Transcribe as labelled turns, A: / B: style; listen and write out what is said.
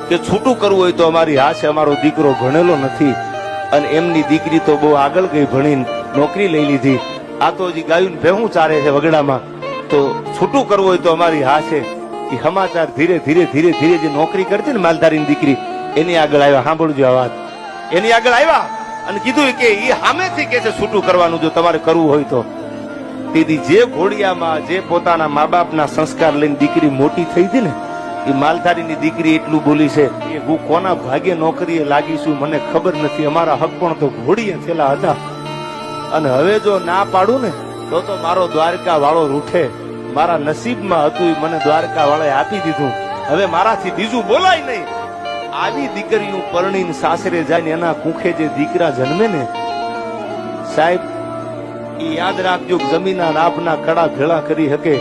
A: કે છૂટું કરવું હોય તો અમારી હા છે, અમારો દીકરો ભણેલો નથી અને એમની દીકરી તો બહુ આગળ ગઈ, ભણીને નોકરી લઈ લીધી, આ તો હજી ગાયું ભેહું ચારે છે વગડામાં, તો છૂટું કરવું હોય તો અમારી હા છે. એ સમાચાર ધીરે ધીરે ધીરે ધીરે જે નોકરી કરતી ને માલધારીની દીકરી એની આગળ આવ્યા. સાંભળજો આ વાત. એની આગળ આવ્યા અને કીધું કે એ સામેથી કે છે છૂટું કરવાનું જો તમારે કરવું હોય તો. તેથી જે ઘોડિયામાં જે પોતાના મા બાપના સંસ્કાર લઈને દીકરી મોટી થઈ હતી ને, એ માલધારીની દીકરી એટલું બોલી છે કે હું કોના ભાગ્ય નોકરીએ લાગીશું મને ખબર નથી, અમારા હક પણ તો ઘોડીએ થયેલા હતા અને હવે જો ના પાડું ને તો મારો દ્વારકા વાળો રૂઠે. મારા નસીબમાં હતું મને દ્વારકા વાળાએ આપી દીધું, હવે મારાથી બીજું બોલાય નહીં. આવી દીકરીનું પરણીને સાસરે જાય ને એના કુખે જે દીકરા જન્મે ને સાહેબ, એ યાદ રાખજો જમીનના નાભના કડા ભેળા કરી શકે